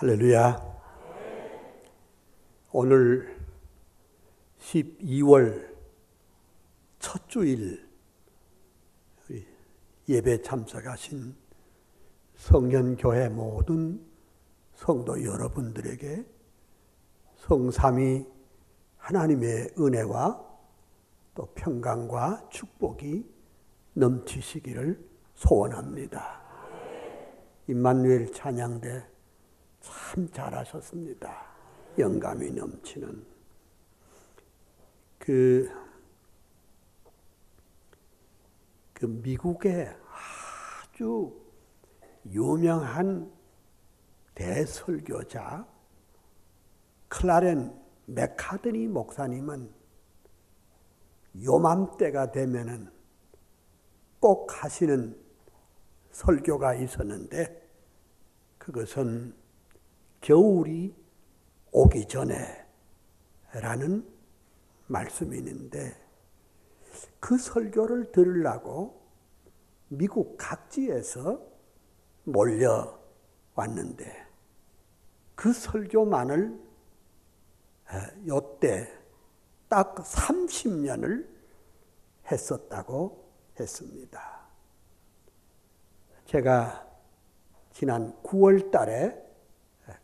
할렐루야. 오늘 12월 첫 주일 예배 참석하신 성현교회 모든 성도 여러분들에게 성삼위 하나님의 은혜와 또 평강과 축복이 넘치시기를 소원합니다. 임마누엘 찬양대 참 잘하셨습니다. 영감이 넘치는 그 미국의 아주 유명한 대설교자 클라렌 맥카드니 목사님은 요맘때가 되면은 꼭 하시는 설교가 있었는데 그것은 겨울이 오기 전에 라는 말씀이 있는데 그 설교를 들으려고 미국 각지에서 몰려왔는데 그 설교만을 요때 딱 30년을 했었다고 했습니다. 제가 지난 9월 달에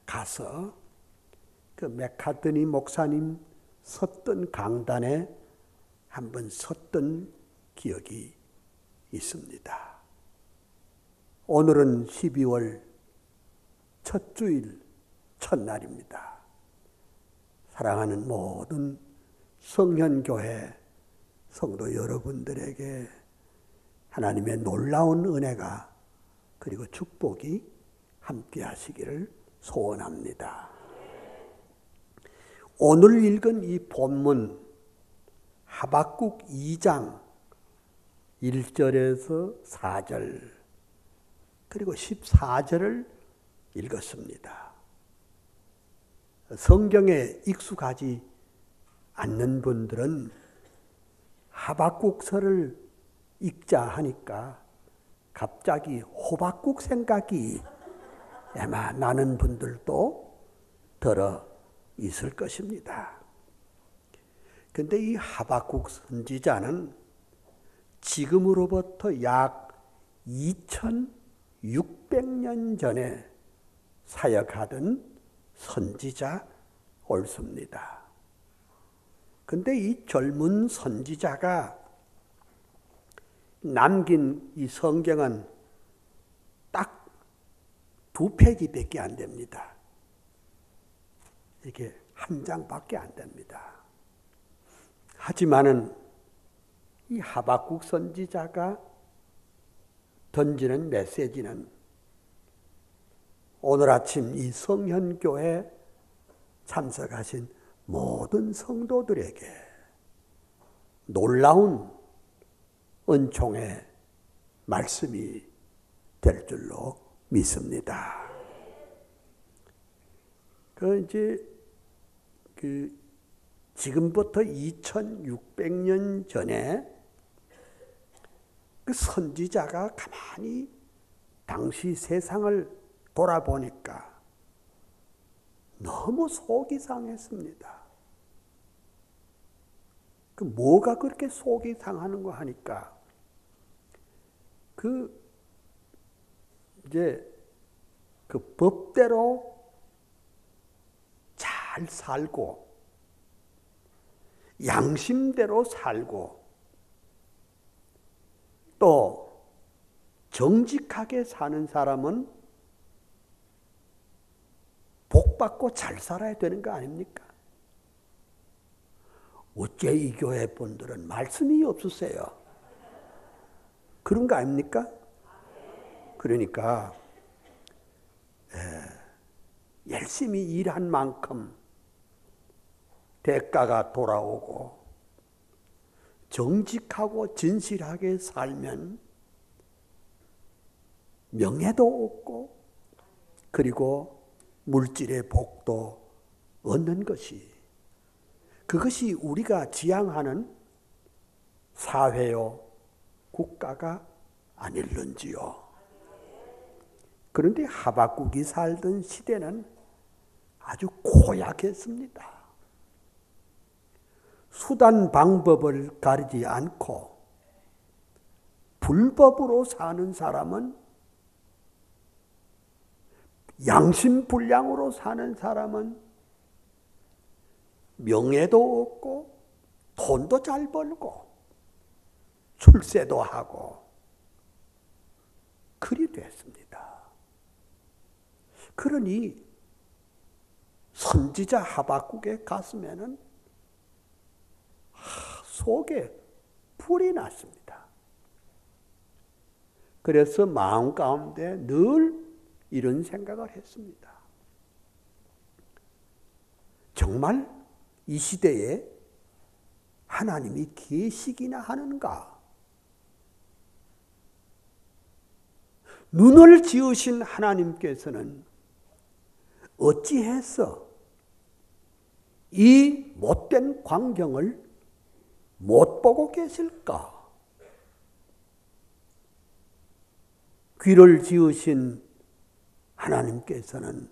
가서 그 맥카드니 목사님 섰던 강단에 한번 섰던 기억이 있습니다. 오늘은 12월 첫 주일 첫날입니다. 사랑하는 모든 성현교회 성도 여러분들에게 하나님의 놀라운 은혜가 그리고 축복이 함께 하시기를 소원합니다. 오늘 읽은 이 본문 하박국 2장 1절에서 4절 그리고 14절을 읽었습니다. 성경에 익숙하지 않는 분들은 하박국서를 읽자 하니까 갑자기 호박국 생각이 아마 나는 분들도 들어 있을 것입니다. 그런데 이 하박국 선지자는 지금으로부터 약 2600년 전에 사역하던 선지자 옳습니다. 그런데 이 젊은 선지자가 남긴 이 성경은 딱 2페이지밖에 안 됩니다. 이게 한 장밖에 안 됩니다. 하지만은 이 하박국 선지자가 던지는 메시지는 오늘 아침 이 성현교회 참석하신 모든 성도들에게 놀라운 은총의 말씀이 될 줄로 믿습니다. 지금부터 2600년 전에 그 선지자가 가만히 당시 세상을 돌아보니까 너무 속이 상했습니다. 그 뭐가 그렇게 속이 상하는 거 하니까 그 법대로 잘 살고 양심대로 살고 또 정직하게 사는 사람은 복받고 잘 살아야 되는 거 아닙니까? 어째 이 교회 분들은 말씀이 없으세요? 그런 거 아닙니까? 그러니까 열심히 일한 만큼 대가가 돌아오고 정직하고 진실하게 살면 명예도 얻고 그리고 물질의 복도 얻는 것이 그것이 우리가 지향하는 사회요 국가가 아닐런지요. 그런데 하박국이 살던 시대는 아주 고약했습니다. 수단 방법을 가리지 않고 불법으로 사는 사람은, 양심불량으로 사는 사람은 명예도 얻고 돈도 잘 벌고 출세도 하고 그리 됐습니다. 그러니 선지자 하박국의 가슴에는 속에 불이 났습니다. 그래서 마음 가운데 늘 이런 생각을 했습니다. 정말 이 시대에 하나님이 계시기나 하는가? 눈을 지으신 하나님께서는 어찌해서 이 못된 광경을 못 보고 계실까? 귀를 지으신 하나님께서는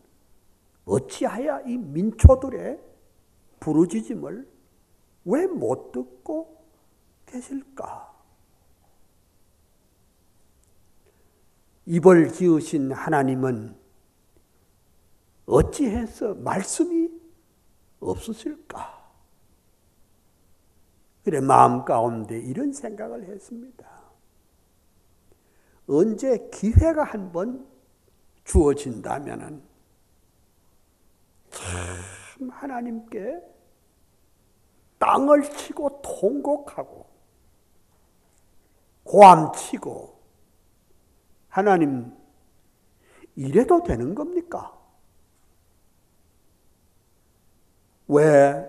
어찌하여 이 민초들의 부르짖음을 왜 못 듣고 계실까? 입을 지으신 하나님은 어찌해서 말씀이 없으실까? 그래 마음 가운데 이런 생각을 했습니다. 언제 기회가 한번 주어진다면 참 하나님께 땅을 치고 통곡하고 고함치고, 하나님 이래도 되는 겁니까? 왜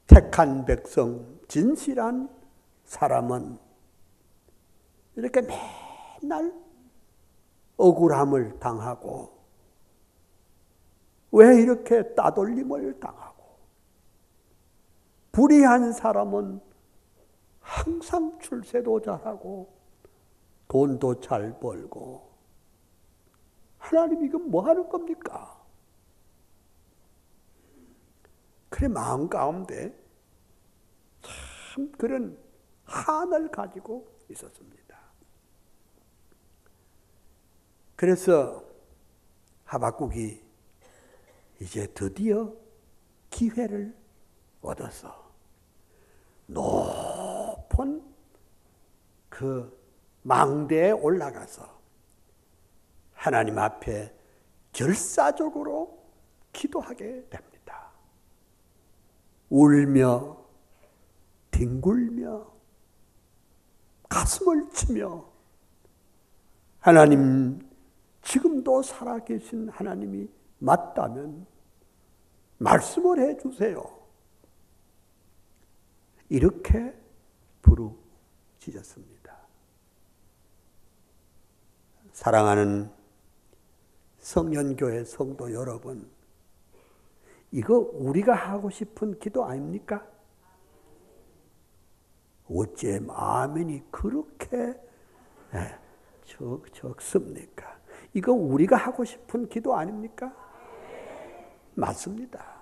택한 백성, 진실한 사람은 이렇게 맨날 억울함을 당하고, 왜 이렇게 따돌림을 당하고, 불의한 사람은 항상 출세도 잘하고 돈도 잘 벌고, 하나님 이건 뭐 하는 겁니까? 그래 마음 가운데 참 그런 한을 가지고 있었습니다. 그래서 하박국이 이제 드디어 기회를 얻어서 높은 그 망대에 올라가서 하나님 앞에 결사적으로 기도하게 됩니다. 울며 뒹굴며 가슴을 치며, 하나님 지금도 살아계신 하나님이 맞다면 말씀을 해주세요. 이렇게 부르짖었습니다. 사랑하는 성년교회 성도 여러분, 이거 우리가 하고 싶은 기도 아닙니까? 어째 아멘이 그렇게 적습니까? 이거 우리가 하고 싶은 기도 아닙니까? 맞습니다.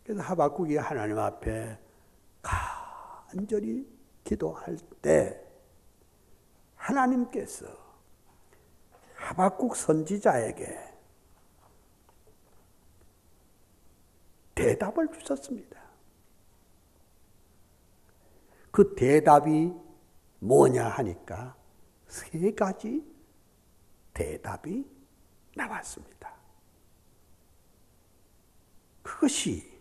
그래서 하박국이 하나님 앞에 간절히 기도할 때 하나님께서 하박국 선지자에게 대답을 주셨습니다. 그 대답이 뭐냐 하니까 세 가지 대답이 나왔습니다. 그것이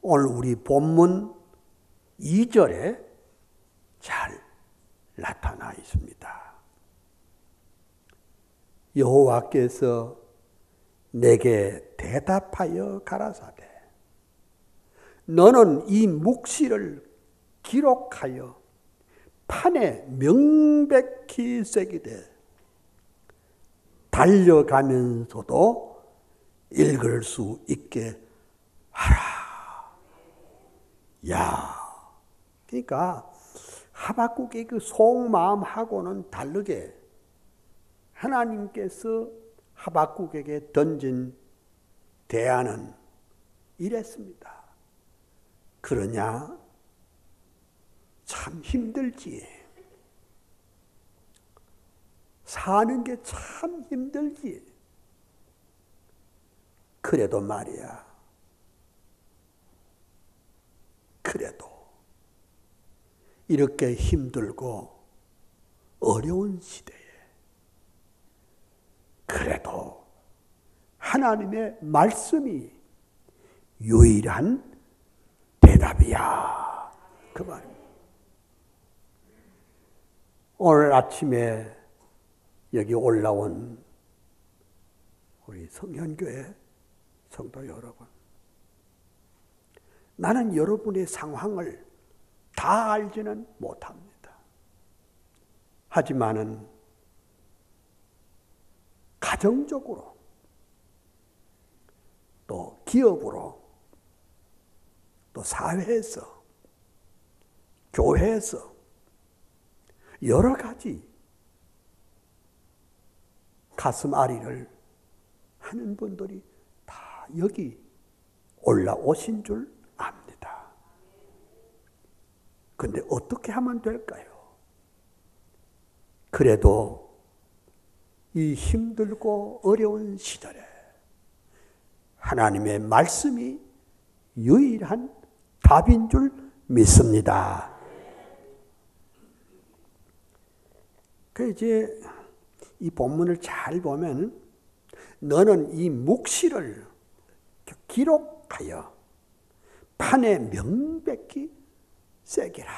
오늘 우리 본문 2절에 잘 나타나 있습니다. 여호와께서 내게 대답하여 가라사대 너는 이 묵시를 기록하여 판에 명백히 새기되 달려가면서도 읽을 수 있게 하라. 야, 그러니까 하박국의 그 속마음하고는 다르게 하나님께서 하박국에게 던진 대안은 이랬습니다. 그러냐? 참 힘들지. 사는 게 참 힘들지. 그래도 말이야. 그래도 이렇게 힘들고 어려운 시대에 그래도 하나님의 말씀이 유일한 대답이야. 그 말입니다. 오늘 아침에 여기 올라온 우리 성현교회 성도 여러분, 나는 여러분의 상황을 다 알지는 못합니다. 하지만은 가정적으로 또 기업으로 또 사회에서 교회에서 여러 가지 가슴 앓이를 하는 분들이 다 여기 올라오신 줄 압니다. 그런데 어떻게 하면 될까요? 그래도 이 힘들고 어려운 시절에 하나님의 말씀이 유일한 답인 줄 믿습니다. 그 이제 이 본문을 잘 보면 너는 이 묵시를 기록하여 판에 명백히 새기라.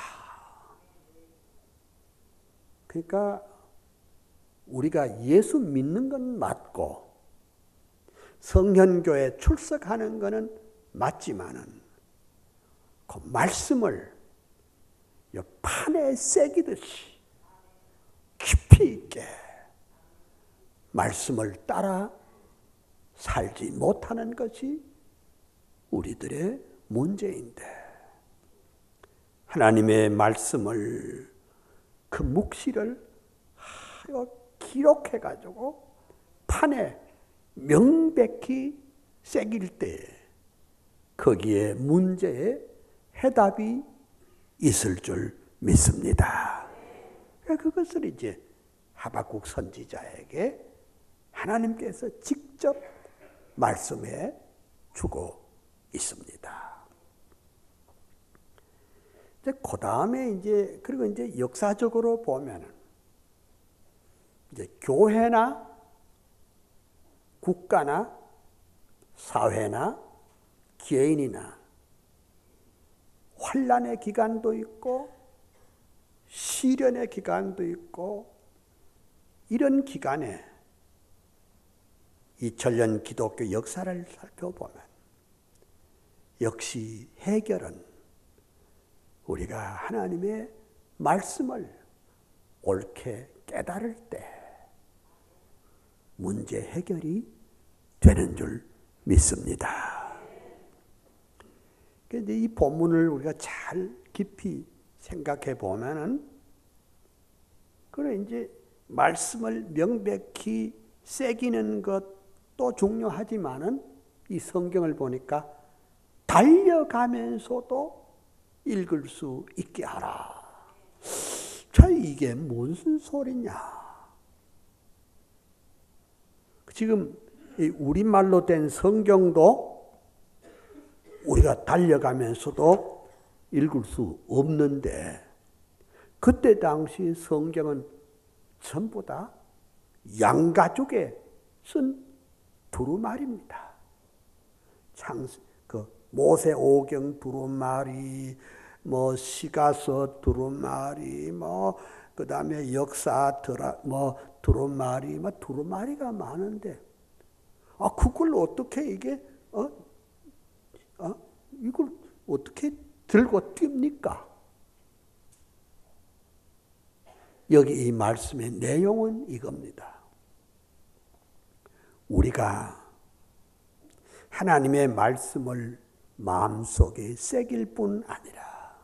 그러니까 우리가 예수 믿는 건 맞고 성현교회 출석하는 것은 맞지만은 그 말씀을 판에 새기듯이 깊이 있게 말씀을 따라 살지 못하는 것이 우리들의 문제인데, 하나님의 말씀을 그 묵시를 기록해가지고 판에 명백히 새길 때 거기에 문제에 해답이 있을 줄 믿습니다. 그것을 이제 하박국 선지자에게 하나님께서 직접 말씀해 주고 있습니다. 이제 그 다음에 그리고 이제 역사적으로 보면은 이제 교회나 국가나 사회나 개인이나 환난의 기간도 있고 시련의 기간도 있고, 이런 기간에 2000년 기독교 역사를 살펴보면 역시 해결은 우리가 하나님의 말씀을 옳게 깨달을 때 문제 해결이 되는 줄 믿습니다. 그런데 이 본문을 우리가 잘 깊이 생각해 보면은, 그래 이제 말씀을 명백히 새기는 것도 중요하지만은 이 성경을 보니까 달려가면서도 읽을 수 있게 하라. 자, 이게 무슨 소리냐? 지금 우리말로 된 성경도 우리가 달려가면서도 읽을 수 없는데, 그때 당시 성경은 전부 다 양가족에 쓴 두루마리입니다. 모세 오경 두루마리, 시가서 두루마리, 그다음에 역사 두루마리, 두루마리가 많은데, 그걸 어떻게 이걸 어떻게 들고 뜁니까? 여기 이 말씀의 내용은 이겁니다. 우리가 하나님의 말씀을 마음속에 새길 뿐 아니라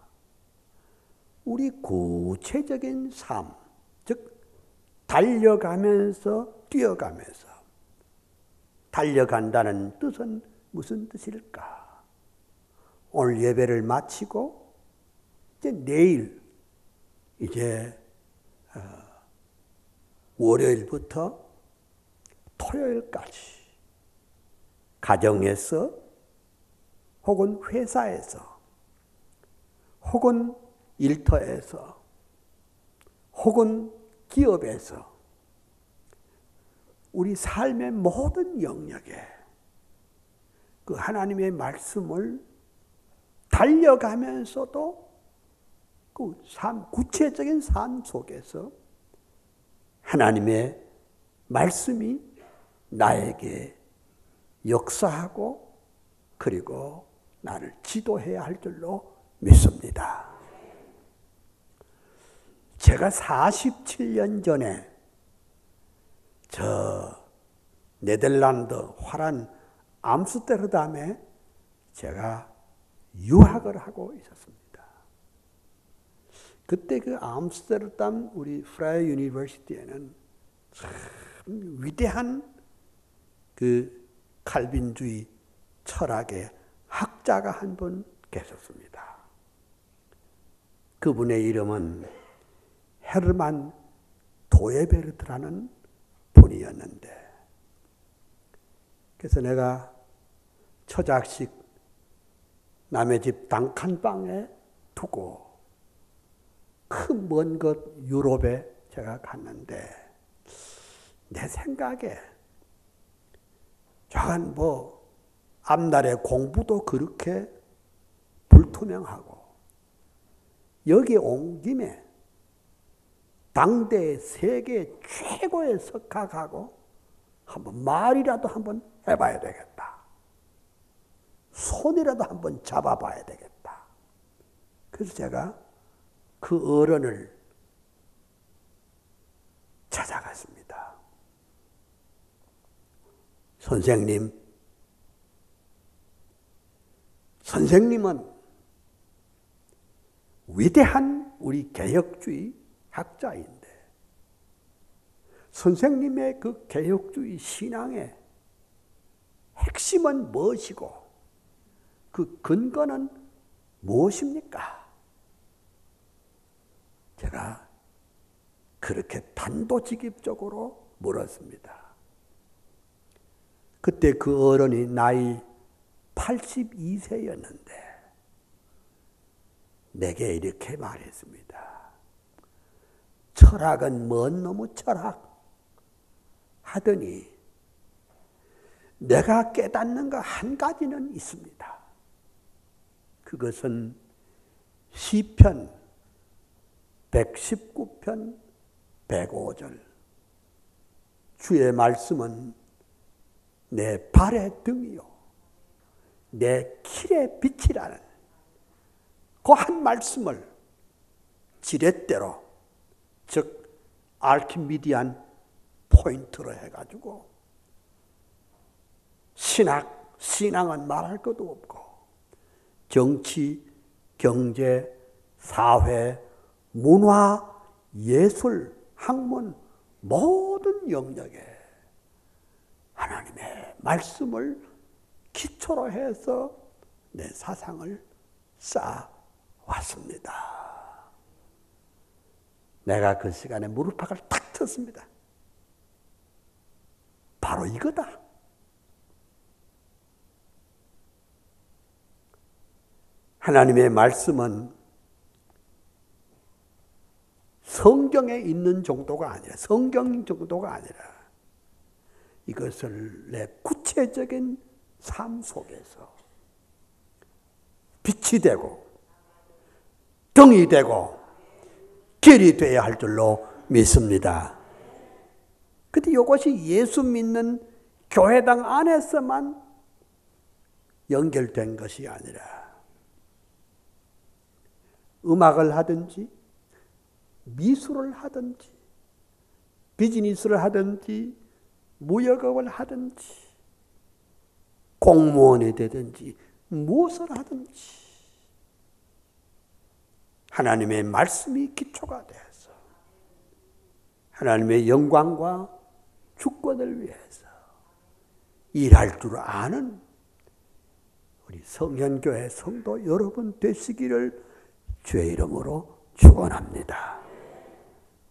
우리 구체적인 삶, 즉 달려가면서 뛰어가면서 달려간다는 뜻은 무슨 뜻일까? 오늘 예배를 마치고 이제 내일 이제 월요일부터 토요일까지 가정에서 혹은 회사에서 혹은 일터에서 혹은 기업에서 우리 삶의 모든 영역에 그 하나님의 말씀을 달려가면서도 그 구체적인 삶 속에서 하나님의 말씀이 나에게 역사하고 그리고 나를 지도해야 할 줄로 믿습니다. 제가 47년 전에 저 네덜란드 화란 암스테르담에 제가 유학을 하고 있었습니다. 그때 그 암스테르담 우리 프라이 유니버시티에는 참 위대한 그 칼빈주의 철학의 학자가 한 분 계셨습니다. 그분의 이름은 헤르만 도에베르트라는 분이었는데, 그래서 내가 처작식 남의 집 단칸방에 두고 큰 먼 곳 유럽에 제가 갔는데, 내 생각에 저한 앞날의 공부도 그렇게 불투명하고 여기 온 김에 당대 세계 최고의 석학하고 한번 말이라도 한번 해봐야 되겠다. 손이라도 한번 잡아봐야 되겠다. 그래서 제가 그 어른을 찾아갔습니다. 선생님은 위대한 우리 개혁주의 학자인데 선생님의 그 개혁주의 신앙의 핵심은 무엇이고 그 근거는 무엇입니까? 제가 그렇게 단도직입적으로 물었습니다. 그때 그 어른이 나이 82세였는데 내게 이렇게 말했습니다. 철학은 뭔 놈의 철학? 하더니 내가 깨닫는 거 한 가지는 있습니다. 그것은 시편 119편 105절 주의 말씀은 내 발의 등이요 내 길의 빛이라는 그 한 말씀을 지렛대로 즉 알키미디안 포인트로 해가지고 신앙은 말할 것도 없고 정치, 경제, 사회, 문화, 예술, 학문 모든 영역에 하나님의 말씀을 기초로 해서 내 사상을 쌓아왔습니다. 내가 그 시간에 무릎팍을 탁 쳤습니다. 바로 이거다. 하나님의 말씀은 성경에 있는 정도가 아니라 성경 정도가 아니라 이것을 내 구체적인 삶 속에서 빛이 되고 등이 되고 길이 되어야 할 줄로 믿습니다. 근데 이것이 예수 믿는 교회당 안에서만 연결된 것이 아니라 음악을 하든지 미술을 하든지 비즈니스를 하든지 무역업을 하든지 공무원이 되든지 무엇을 하든지 하나님의 말씀이 기초가 되어서 하나님의 영광과 주권을 위해서 일할 줄 아는 우리 성현교회 성도 여러분 되시기를 주의 이름으로 축원합니다.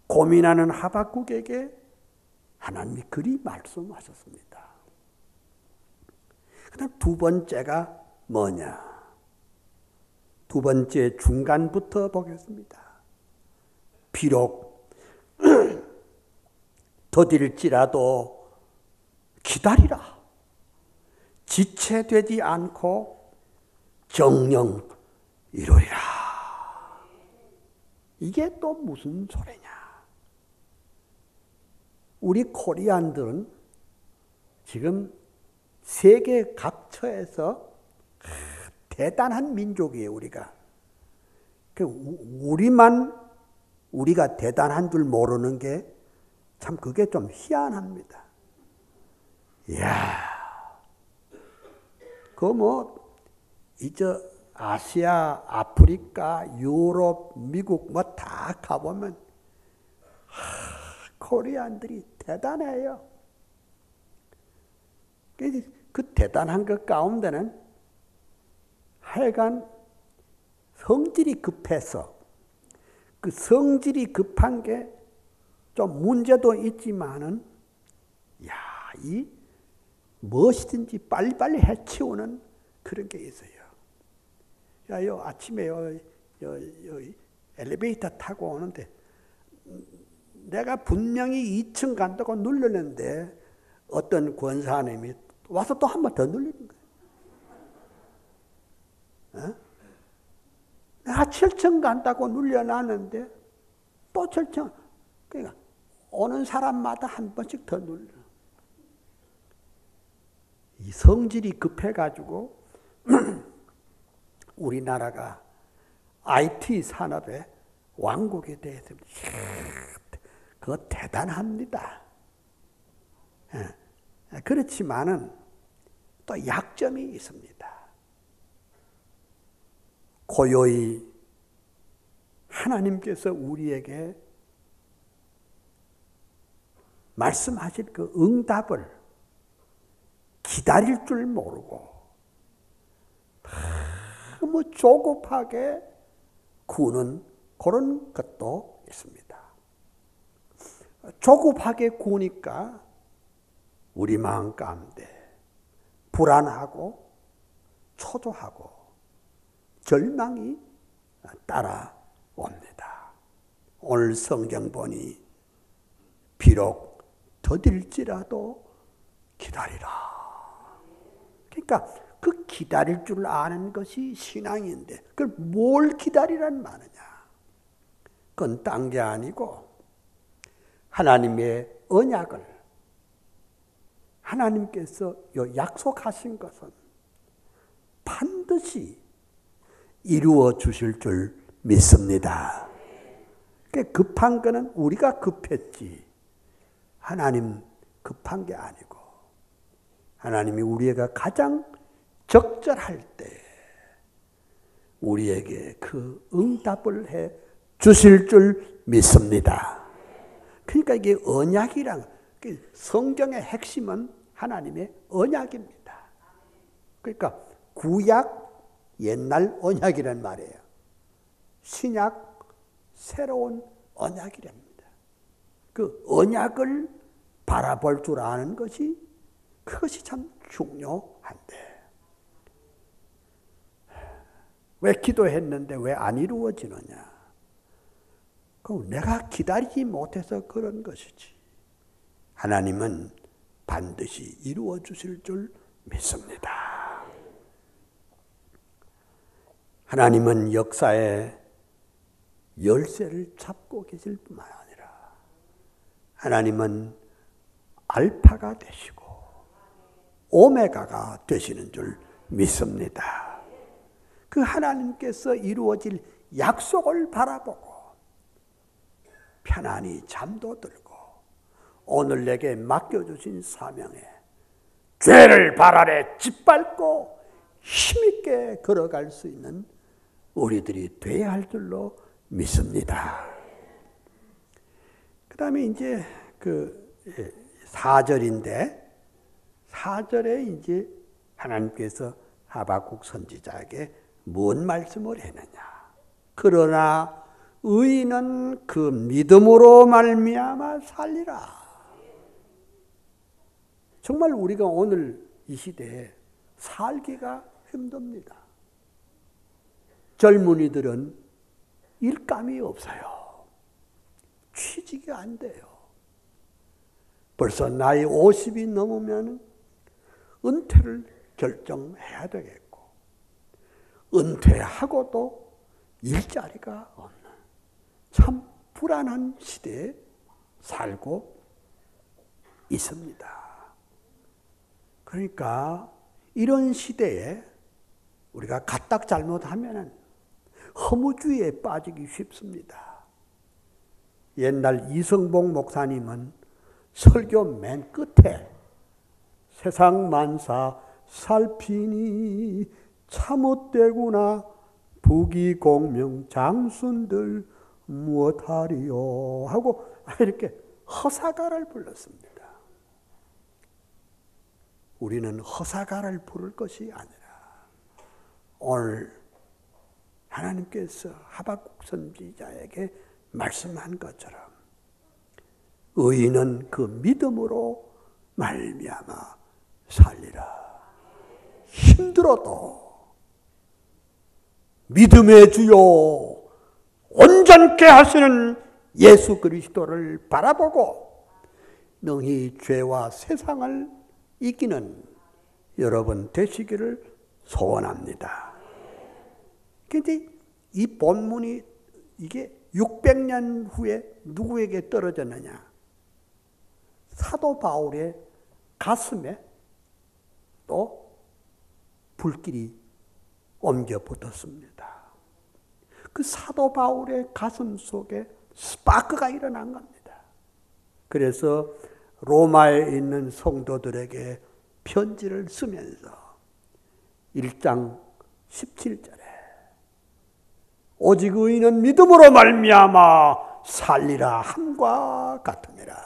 고민하는 하박국에게 하나님이 그리 말씀하셨습니다. 그다음 두 번째가 뭐냐? 두 번째 중간부터 보겠습니다. 비록 더딜지라도 기다리라. 지체되지 않고 정령 이루리라. 이게 또 무슨 소리냐? 우리 코리안들은 지금 세계 각처에서 대단한 민족이에요, 우리가. 우리가 대단한 줄 모르는 게 참 그게 좀 희한합니다. 이야, 아시아, 아프리카, 유럽, 미국 다 가보면 코리안들이 대단해요. 그 대단한 것 가운데는 하여간 성질이 급해서 그 성질이 급한 게 좀 문제도 있지만은 이 무엇이든지 빨리빨리 해치우는 그런 게 있어요. 아침에 엘리베이터 타고 오는데 내가 분명히 2층 간다고 누르는데 어떤 권사님이 와서 또 한 번 더 누르는 거예요. 내가 7층 간다고 눌려놨는데 또 7층. 그러니까 오는 사람마다 한 번씩 더 눌러. 이 성질이 급해가지고 우리나라가 IT 산업의 왕국이 되었습니다. 그거 대단합니다. 그렇지만은 또 약점이 있습니다. 고요히 하나님께서 우리에게 말씀하실 그 응답을 기다릴 줄 모르고 너무 조급하게 구는 그런 것도 있습니다. 조급하게 구니까 우리 마음 가운데 불안하고 초조하고 절망이 따라옵니다. 오늘 성경 보니 비록 더딜지라도 기다리라. 그러니까 그 기다릴 줄 아는 것이 신앙인데 그걸 뭘 기다리란 말이냐? 그건 딴 게 아니고 하나님의 언약을 하나님께서 약속하신 것은 반드시 이루어 주실 줄 믿습니다. 급한 거는 우리가 급했지 하나님 급한 게 아니고 하나님이 우리가 가장 적절할 때 우리에게 그 응답을 해 주실 줄 믿습니다. 그러니까 이게 언약이란 성경의 핵심은 하나님의 언약입니다. 그러니까 구약 옛날 언약이란 말이에요. 신약 새로운 언약이랍니다. 그 언약을 바라볼 줄 아는 것이 그것이 참 중요한데 왜 기도했는데 왜 안 이루어지느냐? 그럼 내가 기다리지 못해서 그런 것이지. 하나님은 반드시 이루어 주실 줄 믿습니다. 하나님은 역사의 열쇠를 잡고 계실 뿐만 아니라 하나님은 알파가 되시고 오메가가 되시는 줄 믿습니다. 그 하나님께서 이루어질 약속을 바라보고 편안히 잠도 들고 오늘 내게 맡겨주신 사명에 죄를 발 아래 짓밟고 힘있게 걸어갈 수 있는 우리들이 되어야 할 줄로 믿습니다. 그 다음에 이제 그 4절인데 4절에 이제 하나님께서 하박국 선지자에게 뭔 말씀을 했느냐. 그러나 의인은 그 믿음으로 말미암아 살리라. 정말 우리가 오늘 이 시대에 살기가 힘듭니다. 젊은이들은 일감이 없어요. 취직이 안 돼요. 벌써 나이 50이 넘으면 은퇴를 결정해야 되겠고, 은퇴하고도 일자리가 없는 참 불안한 시대에 살고 있습니다. 그러니까 이런 시대에 우리가 까딱 잘못하면 허무주의에 빠지기 쉽습니다. 옛날 이성복 목사님은 설교 맨 끝에 세상 만사 살피니 참헛되구나 부귀공명 장순들 무엇하리요 하고 이렇게 허사가를 불렀습니다. 우리는 허사가를 부를 것이 아니라 오늘 하나님께서 하박국 선지자에게 말씀한 것처럼 의인은 그 믿음으로 말미암아 살리라. 힘들어도 믿음의 주요 온전케 하시는 예수 그리스도를 바라보고 능히 죄와 세상을 이기는 여러분 되시기를 소원합니다. 그런데 이 본문이 이게 600년 후에 누구에게 떨어졌느냐? 사도 바울의 가슴에 또 불길이 옮겨 붙었습니다. 그 사도 바울의 가슴 속에 스파크가 일어난 겁니다. 그래서 로마에 있는 성도들에게 편지를 쓰면서 1장 17절에 오직 의인은 믿음으로 말미암아 살리라 함과 같으니라.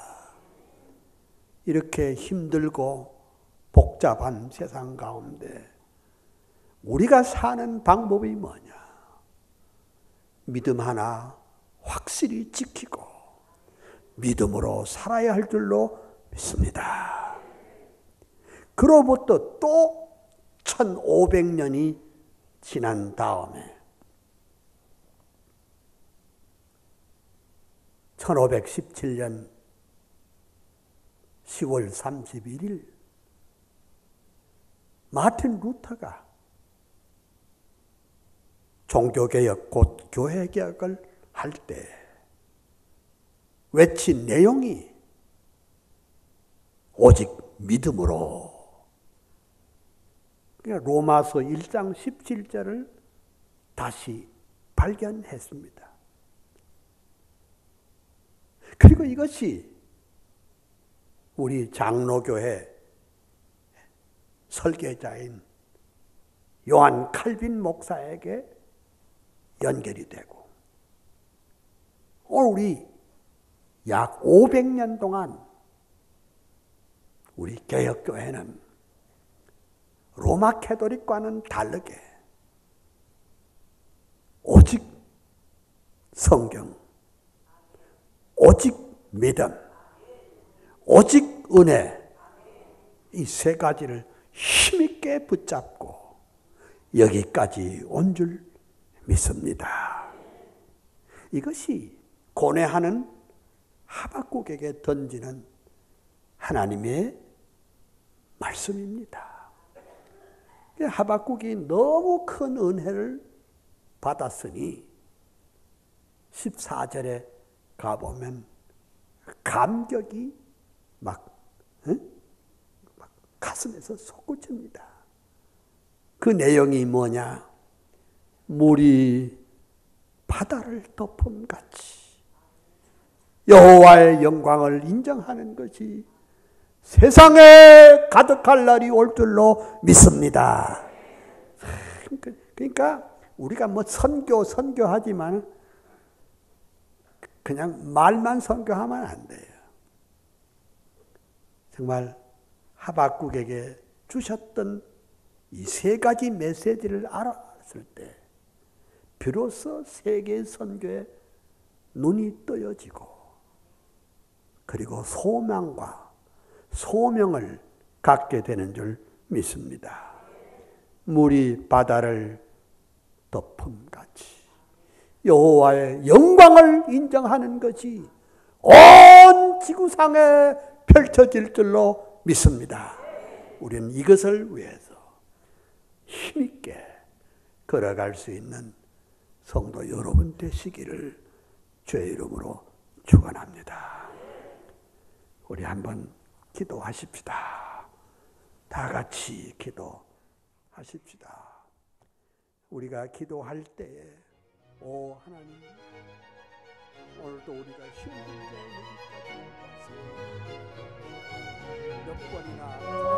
이렇게 힘들고 복잡한 세상 가운데 우리가 사는 방법이 뭐냐? 믿음 하나 확실히 지키고 믿음으로 살아야 할 줄로 믿습니다. 그로부터 또 1500년이 지난 다음에 1517년 10월 31일 마틴 루터가 종교개혁 곧 교회개혁을 할 때 외친 내용이 오직 믿음으로, 그러니까 로마서 1장 17절을 다시 발견했습니다. 그리고 이것이 우리 장로교회 설계자인 요한 칼빈 목사에게 연결이 되고 우리 약 500년 동안 우리 개혁교회는 로마 캐토릭과는 다르게 오직 성경, 오직 믿음, 오직 은혜, 이 세 가지를 힘있게 붙잡고 여기까지 온 줄 믿습니다. 이것이 고뇌하는 하박국에게 던지는 하나님의 말씀입니다. 하박국이 너무 큰 은혜를 받았으니 14절에 가보면 감격이 막 가슴에서 솟구칩니다. 그 내용이 뭐냐? 물이 바다를 덮음같이 여호와의 영광을 인정하는 것이 세상에 가득할 날이 올 줄로 믿습니다. 그러니까 우리가 뭐 선교하지만 그냥 말만 선교하면 안 돼요. 정말 하박국에게 주셨던 이 세 가지 메시지를 알았을 때 비로소 세계 선교에 눈이 떠여지고 그리고 소망과 소명을 갖게 되는 줄 믿습니다. 물이 바다를 덮음같이 여호와의 영광을 인정하는 것이 온 지구상에 펼쳐질 줄로 믿습니다. 우리는 이것을 위해서 힘있게 걸어갈 수 있는 성도 여러분 되시기를 주의 이름으로 축원합니다. 우리 한번 기도하십시다. 다 같이 기도하십시다. 우리가 기도할 때에 오 하나님, 오늘도 우리가 힘들게 여기까지 왔습니다. 몇 번이나